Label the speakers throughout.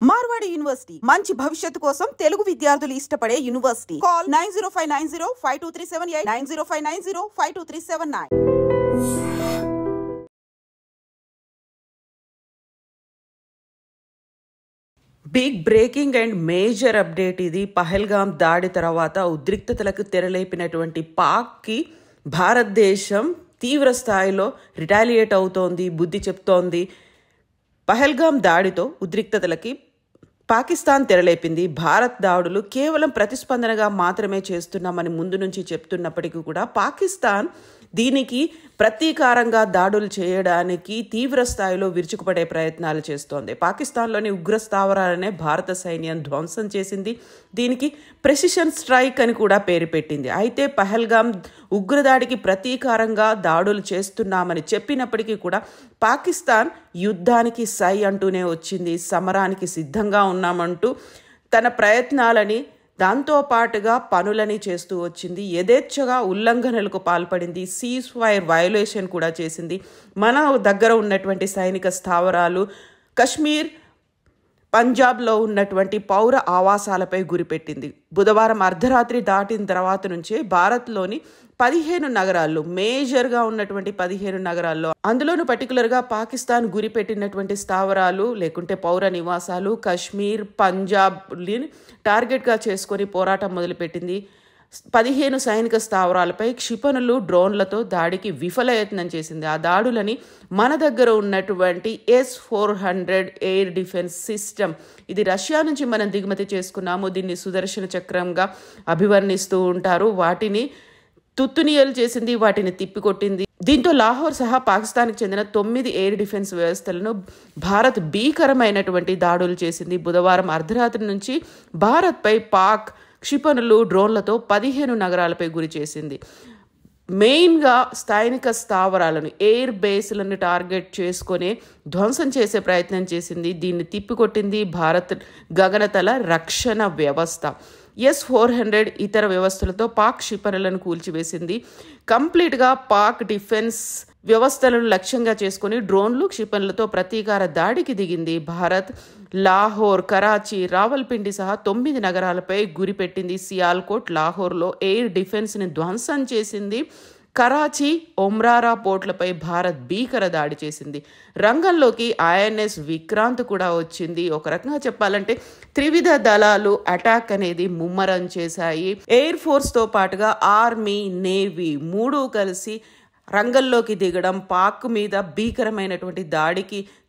Speaker 1: Marwadi university మంచి భవిష్యత్తు కోసం తెలుగు విద్యార్థులు ఇష్టపడే university. Call 9059052378 9059052379. Big breaking and major update ఇది. పహల్గాం దాడి తర్వాత ఉద్రిక్తతలకు తెరలేపినటువంటి పాక్కి భారతదేశం తీవ్ర స్థాయిలో రిటాలియేట్ అవుతోంది, బుద్ధి చెప్తోంది. పహల్గాం దాడితో ఉద్రిక్తతలకి పాకిస్తాన్ తెరలేపింది. భారత్ దాడులు కేవలం ప్రతిస్పందనగా మాత్రమే చేస్తున్నామని ముందు నుంచి చెప్తున్నప్పటికీ కూడా పాకిస్తాన్ దీనికి ప్రతీకారంగా దాడులు చేయడానికి తీవ్ర స్థాయిలో విరుచుకుపడే ప్రయత్నాలు చేస్తోంది. పాకిస్తాన్లోని ఉగ్ర స్థావరాలనే భారత సైన్యం ధ్వంసం చేసింది. దీనికి ప్రెసిషన్ స్ట్రైక్ అని కూడా పేరు పెట్టింది. అయితే పహల్గాం ఉగ్రదాడికి ప్రతీకారంగా దాడులు చేస్తున్నామని చెప్పినప్పటికీ కూడా పాకిస్తాన్ యుద్ధానికి సై అంటూనే వచ్చింది. సమరానికి సిద్ధంగా ఉన్నామంటూ తన ప్రయత్నాలని దాంతోపాటుగా పనులని చేస్తూ వచ్చింది. యథేచ్ఛగా ఉల్లంఘనలకు పాల్పడింది. సీజ్ ఫైర్ వయోలేషన్ కూడా చేసింది. మన దగ్గర ఉన్నటువంటి సైనిక స్థావరాలు, కశ్మీర్, పంజాబ్లో ఉన్నటువంటి పౌర ఆవాసాలపై గురిపెట్టింది. బుధవారం అర్ధరాత్రి దాటిన తర్వాత నుంచే భారత్లోని 15 నగరాల్లో, మేజర్గా ఉన్నటువంటి 15 నగరాల్లో, అందులోనూ పర్టికులర్గా పాకిస్తాన్ గురిపెట్టినటువంటి స్థావరాలు లేకుంటే పౌర నివాసాలు కశ్మీర్, పంజాబ్ని టార్గెట్గా చేసుకొని పోరాటం మొదలుపెట్టింది. 15 సైనిక స్థావరాలపై క్షిపణులు, డ్రోన్లతో దాడికి విఫలయత్నం చేసింది. ఆ దాడులని మన దగ్గర ఉన్నటువంటి S-400 ఎయిర్ డిఫెన్స్ సిస్టమ్, ఇది రష్యా నుంచి మనం దిగుమతి చేసుకున్నాము. దీన్ని సుదర్శన చక్రంగా అభివర్ణిస్తూ ఉంటారు. వాటిని తుత్తునియలు చేసింది, వాటిని తిప్పికొట్టింది. దీంతో లాహోర్ సహా పాకిస్తాన్కి చెందిన 9 ఎయిర్ డిఫెన్స్ వ్యవస్థలను భారత్ భీకరమైనటువంటి దాడులు చేసింది. బుధవారం అర్ధరాత్రి నుంచి భారత్పై పాక్ క్షిపణులు, డ్రోన్లతో 15 నగరాలపై గురి చేసింది. మెయిన్గా స్థానిక స్థావరాలను, ఎయిర్ బేస్లను టార్గెట్ చేసుకొని ధ్వంసం చేసే ప్రయత్నం చేసింది. దీన్ని తిప్పికొట్టింది భారత్ గగనతల రక్షణ వ్యవస్థ. S-400 ఇతర వ్యవస్థలతో పాక్ క్షిపణులను కూల్చివేసింది. కంప్లీట్గా పాక్ డిఫెన్స్ వ్యవస్థలను లక్ష్యంగా చేసుకుని డ్రోన్లు, క్షిపణులతో ప్రతీకార దాడికి దిగింది. భారత్ లాహోర్, కరాచీ, రావల్పిండి సహా 9 నగరాలపై గురిపెట్టింది. సియాల్కోట్, లాహోర్లో ఎయిర్ డిఫెన్స్ని ధ్వంసం చేసింది. కరాచీ, ఒమ్రారా పోర్ట్లపై భారత్ భీకర దాడి చేసింది. రంగంలోకి INS విక్రాంత్ కూడా వచ్చింది. ఒక రకంగా చెప్పాలంటే త్రివిధ దళాలు అటాక్ అనేది ముమ్మరం చేశాయి. ఎయిర్ ఫోర్స్తో పాటుగా ఆర్మీ, నేవీ మూడు కలిసి రంగంలోకి దిగడం, పాక్ మీద భీకరమైనటువంటి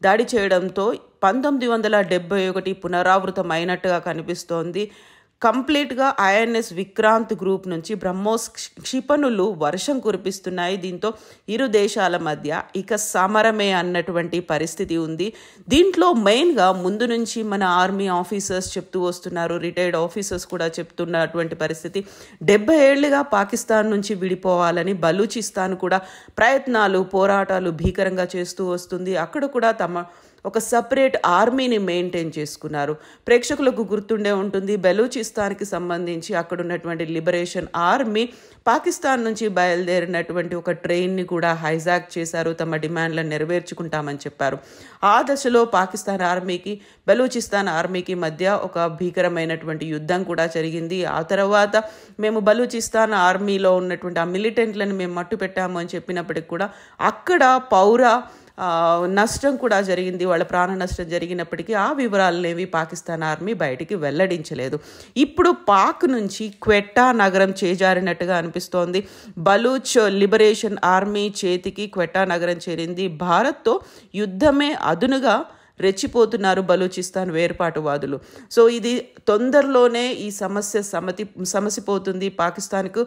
Speaker 1: దాడి చేయడంతో 1971 పునరావృతం అయినట్టుగా కనిపిస్తోంది. కంప్లీట్గా INS విక్రాంత్ గ్రూప్ నుంచి బ్రహ్మోస్ క్షిపణులు వర్షం కురిపిస్తున్నాయి. దీంతో ఇరు దేశాల మధ్య ఇక సమరమే అన్నటువంటి పరిస్థితి ఉంది. దీంట్లో మెయిన్గా ముందు నుంచి మన ఆర్మీ ఆఫీసర్స్ చెప్తూ వస్తున్నారు, రిటైర్డ్ ఆఫీసర్స్ కూడా చెప్తున్నటువంటి పరిస్థితి. 70 ఏళ్లుగా పాకిస్తాన్ నుంచి విడిపోవాలని బలూచిస్తాన్ కూడా ప్రయత్నాలు, పోరాటాలు భీకరంగా చేస్తూ వస్తుంది. అక్కడ కూడా ఒక సపరేట్ ఆర్మీని మెయింటైన్ చేసుకున్నారు. ప్రేక్షకులకు గుర్తుండే ఉంటుంది, బలూచిస్తాన్కి సంబంధించి అక్కడ ఉన్నటువంటి లిబరేషన్ ఆర్మీ పాకిస్తాన్ నుంచి బయలుదేరినటువంటి ఒక ట్రైన్ని కూడా హైజాక్ చేశారు. తమ డిమాండ్లను నెరవేర్చుకుంటామని చెప్పారు. ఆ దశలో పాకిస్తాన్ ఆర్మీకి, బలూచిస్తాన్ ఆర్మీకి మధ్య ఒక భీకరమైనటువంటి యుద్ధం కూడా జరిగింది. ఆ తర్వాత మేము బలూచిస్తాన్ ఆర్మీలో ఉన్నటువంటి ఆ మిలిటెంట్లను మేము మట్టు పెట్టాము అని చెప్పినప్పటికి కూడా అక్కడ పౌర నష్టం కూడా జరిగింది. వాళ్ళ ప్రాణ నష్టం జరిగినప్పటికీ ఆ వివరాలనేవి పాకిస్తాన్ ఆర్మీ బయటికి వెల్లడించలేదు. ఇప్పుడు పాక్ నుంచి క్వెట్టా నగరం చేజారినట్టుగా అనిపిస్తోంది. బలూచ్ లిబరేషన్ ఆర్మీ చేతికి క్వెట్టా నగరం చేరింది. భారత్తో యుద్ధమే అదునుగా రెచ్చిపోతున్నారు బలూచిస్తాన్ వేర్పాటువాదులు. సో ఇది తొందరలోనే ఈ సమసిపోతుంది, పాకిస్తాన్కు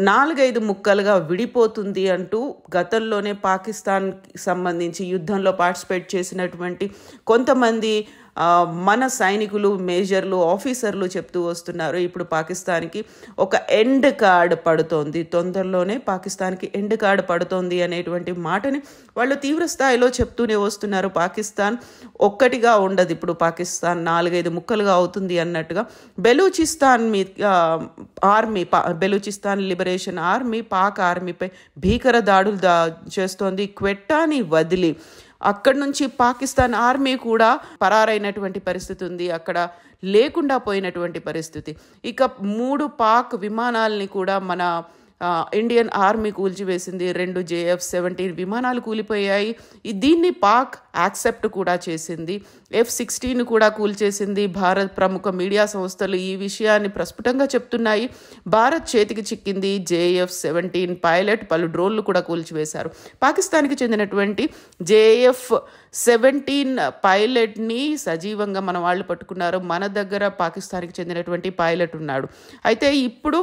Speaker 1: 4-5 ముక్కలుగా విడిపోతుంది అంటూ గతంలోనే పాకిస్తాన్కి సంబంధించి యుద్ధంలో పార్టిసిపేట్ చేసినటువంటి కొంతమంది మన సైనికులు, మేజర్లు, ఆఫీసర్లు చెప్తూ వస్తున్నారు. ఇప్పుడు పాకిస్తాన్కి ఒక ఎండ్ కార్డ్ పడుతోంది, తొందరలోనే పాకిస్తాన్కి ఎండ్ కార్డ్ పడుతోంది అనేటువంటి మాటని వాళ్ళు తీవ్ర స్థాయిలో చెప్తూనే వస్తున్నారు. పాకిస్తాన్ ఒక్కటిగా ఉండదు, ఇప్పుడు పాకిస్తాన్ 4-5 ముక్కలుగా అవుతుంది అన్నట్టుగా. Balochistan army, Balochistan liberation army Pak ఆర్మీపై భీకర దాడులు చేస్తోంది. క్వెట్టాని వదిలి అక్కడి నుంచి పాకిస్తాన్ ఆర్మీ కూడా పరారైనటువంటి పరిస్థితి ఉంది, అక్కడ లేకుండా పోయినటువంటి పరిస్థితి. ఇక 3 పాక్ విమానాలని కూడా మన ఇండియన్ ఆర్మీ కూల్చివేసింది. 2 JF-17 విమానాలు కూలిపోయాయి. దీన్ని పాక్ యాక్సెప్ట్ కూడా చేసింది. F-16 కూడా కూల్చేసింది. భారత్ ప్రముఖ మీడియా సంస్థలు ఈ విషయాన్ని ప్రస్ఫుటంగా చెప్తున్నాయి. భారత్ చేతికి చిక్కింది JF-17 పైలట్, పలు డ్రోన్లు కూడా కూల్చివేశారు. పాకిస్తాన్కి చెందినటువంటి JF-17 పైలట్ని సజీవంగా మన వాళ్ళు పట్టుకున్నారు. మన దగ్గర పాకిస్తాన్కి చెందినటువంటి పైలట్ ఉన్నాడు. అయితే ఇప్పుడు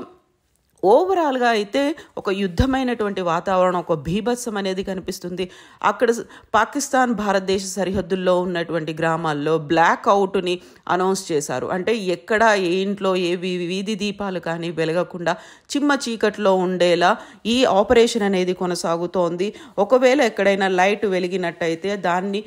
Speaker 1: ఓవరాల్గా అయితే ఒక యుద్ధమైనటువంటి వాతావరణం, ఒక బీభత్సం అనేది కనిపిస్తుంది. అక్కడ పాకిస్తాన్ భారతదేశ సరిహద్దుల్లో ఉన్నటువంటి గ్రామాల్లో బ్లాక్ అవుట్ని అనౌన్స్ చేశారు. అంటే ఎక్కడ ఏ ఇంట్లో ఏ వీధి దీపాలు కానీ వెలగకుండా చిమ్మ చీకట్లో ఉండేలా ఈ ఆపరేషన్ అనేది కొనసాగుతోంది. ఒకవేళ ఎక్కడైనా లైట్ వెలిగినట్టయితే దాన్ని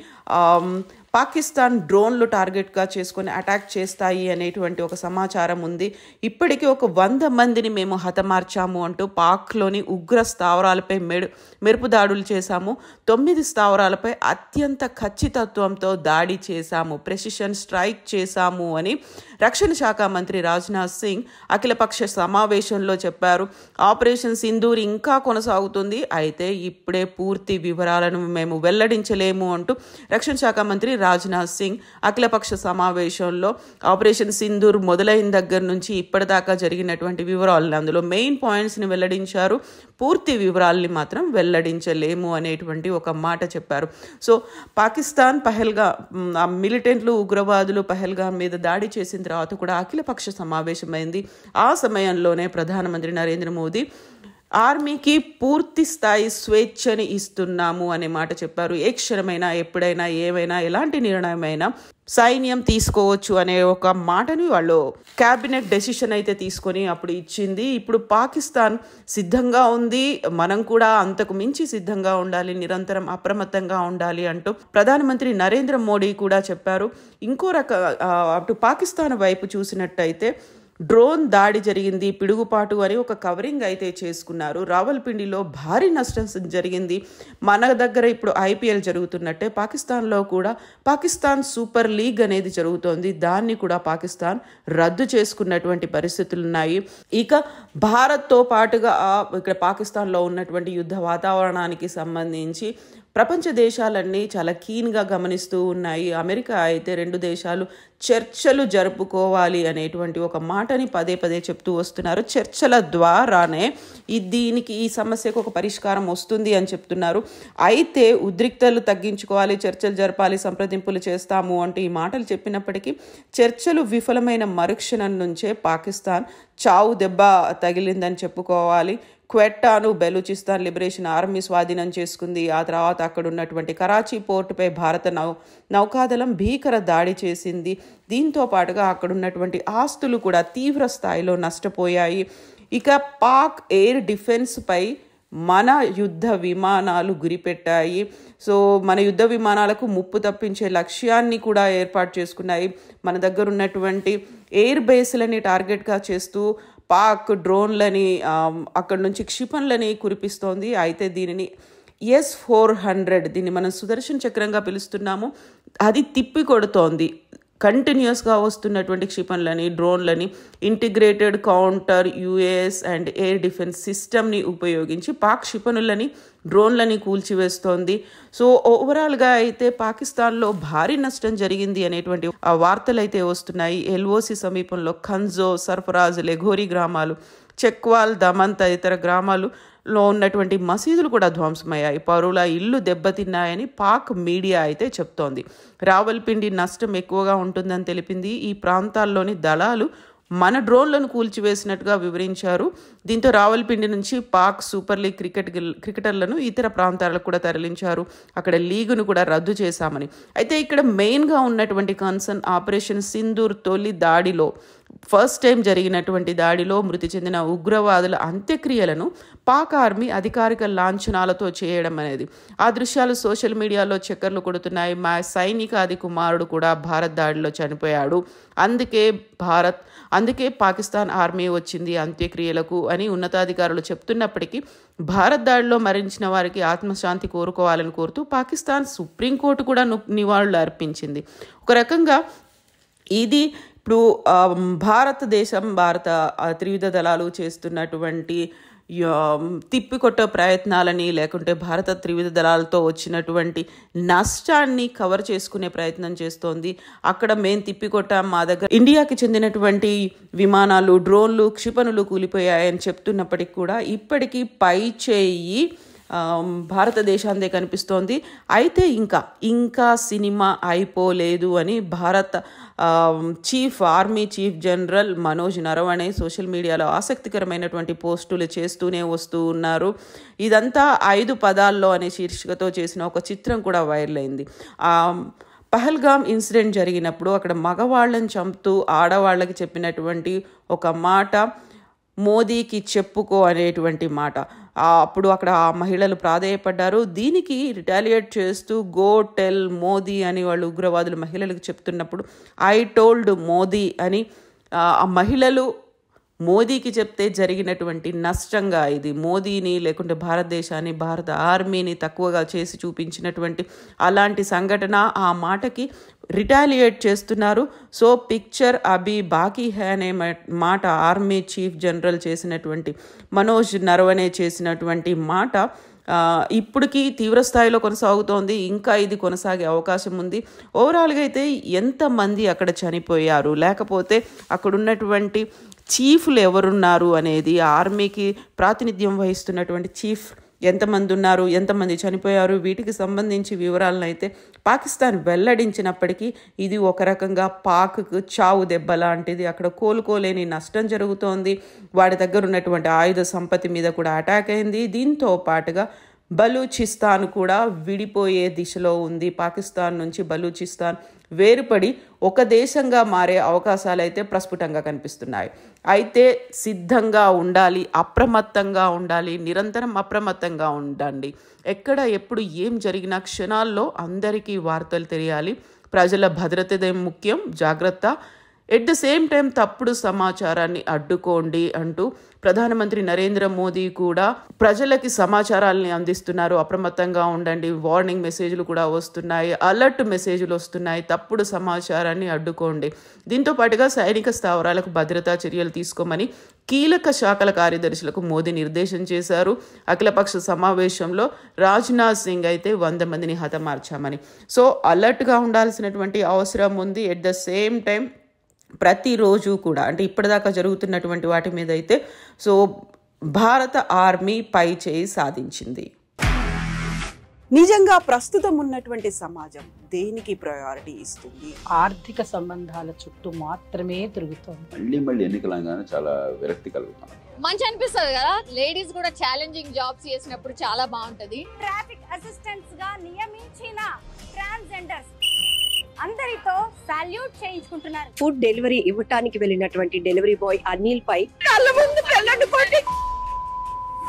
Speaker 1: పాకిస్తాన్ డ్రోన్లు టార్గెట్గా చేసుకొని అటాక్ చేస్తాయి అనేటువంటి ఒక సమాచారం ఉంది. ఇప్పటికీ ఒక 100 మందిని మేము హతమార్చాము అంటూ పాక్లోని ఉగ్ర స్థావరాలపై మెరుపు దాడులు చేశాము, 9 స్థావరాలపై అత్యంత ఖచ్చితత్వంతో దాడి చేశాము, ప్రెసిషన్ స్ట్రైక్ చేశాము అని రక్షణ శాఖ మంత్రి రాజ్నాథ్ సింగ్ అఖిలపక్ష సమావేశంలో చెప్పారు. ఆపరేషన్ సింధూర్ ఇంకా కొనసాగుతుంది, అయితే ఇప్పుడే పూర్తి వివరాలను మేము వెల్లడించలేము అంటూ రక్షణ శాఖ మంత్రి రాజ్నాథ్ సింగ్ అఖిలపక్ష సమావేశంలో ఆపరేషన్ సింధూర్ మొదలైన దగ్గర నుంచి ఇప్పటిదాకా జరిగినటువంటి వివరాలను, అందులో మెయిన్ పాయింట్స్ని వెల్లడించారు, పూర్తి వివరాల్ని మాత్రం వెల్లడించలేము అనేటువంటి ఒక మాట చెప్పారు. సో పాకిస్తాన్ మిలిటెంట్లు ఉగ్రవాదులు పహల్గాం మీద దాడి చేసిన తర్వాత కూడా అఖిలపక్ష సమావేశమైంది. ఆ సమయంలోనే ప్రధానమంత్రి నరేంద్ర మోదీ ఆర్మీకి పూర్తి స్థాయి స్వేచ్ఛని ఇస్తున్నాము అనే మాట చెప్పారు. ఏ క్షణమైనా, ఎప్పుడైనా, ఏమైనా, ఎలాంటి నిర్ణయమైనా సైన్యం తీసుకోవచ్చు అనే ఒక మాటని వాళ్ళు క్యాబినెట్ డెసిషన్ అయితే తీసుకొని అప్పుడు ఇచ్చింది. ఇప్పుడు పాకిస్తాన్ సిద్ధంగా ఉంది, మనం కూడా అంతకు మించి సిద్ధంగా ఉండాలి, నిరంతరం అప్రమత్తంగా ఉండాలి అంటూ ప్రధానమంత్రి నరేంద్ర మోడీ కూడా చెప్పారు. ఇంకో అటు పాకిస్తాన్ వైపు చూసినట్టయితే డ్రోన్ దాడి జరిగింది, పిడుగుపాటు అని ఒక కవరింగ్ అయితే చేసుకున్నారు. రావల్పిండిలో భారీ నష్టం జరిగింది. మన దగ్గర ఇప్పుడు IPL జరుగుతున్నట్టే పాకిస్తాన్లో కూడా పాకిస్తాన్ సూపర్ లీగ్ అనేది జరుగుతోంది. దాన్ని కూడా పాకిస్తాన్ రద్దు చేసుకున్నటువంటి పరిస్థితులు ఉన్నాయి. ఇక భారత్తో పాటుగా ఇక్కడ పాకిస్తాన్లో ఉన్నటువంటి యుద్ధ వాతావరణానికి సంబంధించి ప్రపంచ దేశాలన్నీ చాలా కీన్గా గమనిస్తూ ఉన్నాయి. అమెరికా అయితే 2 దేశాలు చర్చలు జరుపుకోవాలి అనేటువంటి ఒక మాటని పదే పదే చెప్తూ వస్తున్నారు. చర్చల ద్వారానే ఈ సమస్యకు ఒక పరిష్కారం వస్తుంది అని చెప్తున్నారు. అయితే ఉద్రిక్తలు తగ్గించుకోవాలి, చర్చలు జరపాలి, సంప్రదింపులు చేస్తాము అంటూ ఈ మాటలు చెప్పినప్పటికీ చర్చలు విఫలమైన మరుక్షణం నుంచే పాకిస్తాన్ చావు దెబ్బ తగిలిందని చెప్పుకోవాలి. క్వెట్టాను బెలూచిస్తాన్ లిబరేషన్ ఆర్మీ స్వాధీనం చేసుకుంది. ఆ తర్వాత అక్కడ ఉన్నటువంటి కరాచీ పోర్టుపై భారత నౌకాదళం భీకర దాడి చేసింది. దీంతో పాటుగా అక్కడ ఉన్నటువంటి ఆస్తులు కూడా తీవ్ర స్థాయిలో నష్టపోయాయి. ఇక పాక్ ఎయిర్ డిఫెన్స్పై మన యుద్ధ విమానాలు గురిపెట్టాయి. సో మన యుద్ధ విమానాలకు ముప్పు తప్పించే లక్ష్యాన్ని కూడా ఏర్పాటు చేసుకున్నాయి. మన దగ్గర ఉన్నటువంటి ఎయిర్ బేస్లని టార్గెట్గా చేస్తూ పాక్ డ్రోన్లని అక్కడి నుంచి క్షిపణులని కురిపిస్తోంది. అయితే దీనిని S-400 దీన్ని మనం సుదర్శన్ చక్రంగా పిలుస్తున్నాము, అది తిప్పి కొడుతోంది. కంటిన్యూస్గా వస్తున్నటువంటి క్షిపణులని, డ్రోన్లని integrated counter UAS and air defence సిస్టమ్ని ఉపయోగించి పాక్ క్షిపణులని, డ్రోన్లని కూల్చివేస్తోంది. సో ఓవరాల్గా అయితే పాకిస్తాన్లో భారీ నష్టం జరిగింది అనేటువంటి వార్తలు అయితే వస్తున్నాయి. LOC సమీపంలో ఖంజో, సర్ఫరాజ్, లెఘోరీ గ్రామాలు, చెక్వాల్, దమన్ తదితర గ్రామాలలో ఉన్నటువంటి మసీదులు కూడా ధ్వంసమయ్యాయి. పౌరుల ఇల్లు దెబ్బతిన్నాయని పాక్ మీడియా అయితే చెప్తోంది. రావల్పిండి నష్టం ఎక్కువగా ఉంటుందని తెలిపింది. ఈ ప్రాంతాల్లోని దళాలు మన డ్రోన్లను కూల్చివేసినట్టుగా వివరించారు. దీంతో రావల్పిండి నుంచి పాక్ సూపర్ లీగ్ క్రికెటర్లను ఇతర ప్రాంతాలకు కూడా తరలించారు. అక్కడ లీగును కూడా రద్దు చేశామని. అయితే ఇక్కడ మెయిన్గా ఉన్నటువంటి కన్సర్న్ ఆపరేషన్ సింధూర్ తొలి దాడిలో ఫస్ట్ టైం జరిగినటువంటి దాడిలో మృతి చెందిన ఉగ్రవాదుల అంత్యక్రియలను పాక్ ఆర్మీ అధికారిక లాంఛనాలతో చేయడం అనేది. ఆ దృశ్యాలు సోషల్ మీడియాలో చక్కర్లు కొడుతున్నాయి. మా సైనికాది కుమారుడు కూడా భారత్ దాడిలో చనిపోయాడు, అందుకే పాకిస్తాన్ ఆర్మీ వచ్చింది అంత్యక్రియలకు అని ఉన్నతాధికారులు చెప్తున్నప్పటికీ భారత్ దాడిలో మరణించిన వారికి ఆత్మశాంతి కోరుకోవాలని కోరుతూ పాకిస్తాన్ సుప్రీంకోర్టు కూడా నివాళులు అర్పించింది. ఒక రకంగా ఇది ఇప్పుడు భారత త్రివిధ దళాలు చేస్తున్నటువంటి తిప్పికొట్టే ప్రయత్నాలని, లేకుంటే భారత త్రివిధ దళాలతో వచ్చినటువంటి నష్టాన్ని కవర్ చేసుకునే ప్రయత్నం చేస్తోంది. అక్కడ మేము తిప్పికొట్టాం, మా దగ్గర ఇండియాకి చెందినటువంటి విమానాలు, డ్రోన్లు, క్షిపణులు కూలిపోయాయని చెప్తున్నప్పటికీ కూడా ఇప్పటికీ పై చేయి భారతదేశాందే కనిపిస్తోంది. అయితే ఇంకా సినిమా అయిపోలేదు అని భారత army chief general Manoj Naravane social మీడియాలో ఆసక్తికరమైనటువంటి పోస్టులు చేస్తూనే వస్తూ ఉన్నారు. ఇదంతా 5 పదాల్లో అనే శీర్షికతో చేసిన ఒక చిత్రం కూడా వైరల్ అయింది. పహల్గామ్ ఇన్సిడెంట్ జరిగినప్పుడు అక్కడ మగవాళ్ళని చంపుతూ ఆడవాళ్ళకి చెప్పినటువంటి ఒక మాట, మోదీకి చెప్పుకో అనేటువంటి మాట. అప్పుడు అక్కడ ఆ మహిళలు ప్రాధేయపడ్డారు. దీనికి రిటాలియేట్ చేస్తూ గో టెల్ మోదీ అని వాళ్ళు ఉగ్రవాదులు మహిళలకు చెప్తున్నప్పుడు ఐ టోల్డ్ మోదీ అని ఆ మహిళలు మోదీకి చెప్తే జరిగినటువంటి నష్టంగా ఇది మోదీని లేకుంటే భారతదేశాన్ని, భారత ఆర్మీని తక్కువగా చేసి చూపించినటువంటి అలాంటి సంఘటన. ఆ మాటకి రిటాలియేట్ చేస్తున్నారు. సో పిక్చర్ అభి బాకీ హై అనే మాట ఆర్మీ చీఫ్ జనరల్ చేసినటువంటి మనోజ్ నరవణే చేసినటువంటి మాట ఇప్పటికీ తీవ్రస్థాయిలో కొనసాగుతోంది. ఇంకా ఇది కొనసాగే అవకాశం ఉంది. ఓవరాల్గా అయితే ఎంతమంది అక్కడ చనిపోయారు, లేకపోతే అక్కడ ఉన్నటువంటి చీఫ్లు ఎవరున్నారు అనేది, ఆర్మీకి ప్రాతినిధ్యం వహిస్తున్నటువంటి చీఫ్ ఎంతమంది ఉన్నారు, ఎంతమంది చనిపోయారు, వీటికి సంబంధించి వివరాలను అయితే పాకిస్తాన్ వెల్లడించినప్పటికీ ఇది ఒక రకంగా పాక్కు చావు దెబ్బ లాంటిది. అక్కడ కోలుకోలేని నష్టం జరుగుతోంది. వాడి దగ్గర ఉన్నటువంటి ఆయుధ సంపత్తి మీద కూడా అటాక్ అయింది. దీంతో పాటుగా బలూచిస్తాన్ కూడా విడిపోయే దిశలో ఉంది. పాకిస్తాన్ నుంచి బలూచిస్తాన్ వేరుపడి ఒక దేశంగా మారే అవకాశాలు అయితే ప్రస్ఫుటంగా కనిపిస్తున్నాయి. అయితే సిద్ధంగా ఉండాలి, అప్రమత్తంగా ఉండాలి, నిరంతరం అప్రమత్తంగా ఉండండి. ఎక్కడ ఎప్పుడు ఏం జరిగినా క్షణాల్లో అందరికీ వార్తలు తెలియాలి. ప్రజల భద్రతదే ముఖ్యం, జాగ్రత్త. ఎట్ ద సేమ్ టైం తప్పుడు సమాచారాన్ని అడ్డుకోండి అంటూ ప్రధానమంత్రి నరేంద్ర మోదీ కూడా ప్రజలకి సమాచారాలని అందిస్తున్నారు. అప్రమత్తంగా ఉండండి, వార్నింగ్ మెసేజ్లు కూడా వస్తున్నాయి, అలర్ట్ మెసేజ్లు వస్తున్నాయి, తప్పుడు సమాచారాన్ని అడ్డుకోండి. దీంతో పాటుగా సైనిక స్థావరాలకు భద్రతా చర్యలు తీసుకోమని కీలక శాఖల కార్యదర్శులకు మోదీ నిర్దేశం చేశారు. అఖిలపక్ష సమావేశంలో రాజ్నాథ్ సింగ్ అయితే 100 మందిని హతమార్చామని. సో అలర్ట్గా ఉండాల్సినటువంటి అవసరం ఉంది. ఎట్ ద సేమ్ టైం ప్రతిరోజు కూడా అంటే ఇప్పటిదాకా జరుగుతున్నటువంటి వాటి మీద అయితే సో భారత ఆర్మీ పై చేయి సాధించింది.
Speaker 2: నిజంగా ప్రస్తుతం ఉన్నటువంటి సమాజం దేనికి ప్రయారిటీ ఇస్తుంది?
Speaker 3: ఆర్థిక సంబంధాల చుట్టూ మాత్రమే తిరుగుతుంది.
Speaker 4: మళ్ళీ ఎన్నికలంగానే చాలా విరక్తి కలుగుతాం.
Speaker 5: మంచి అనిపిస్తుంది కదా, లేడీస్ కూడా ఛాలెంజింగ్ జాబ్స్ చేసినప్పుడు చాలా బాగుంటది.
Speaker 6: ట్రాఫిక్ అసిస్టెంట్స్ గా నియమించిన ట్రాన్స్జెండర్స్ అందరితో సాల్యూట్ చేయించుకుంటున్నారు.
Speaker 7: ఫుడ్ డెలివరీ ఇవ్వటానికి వెళ్ళినటువంటి డెలివరీ బాయ్ అనిల్ పై
Speaker 2: కళ్ళ ముందు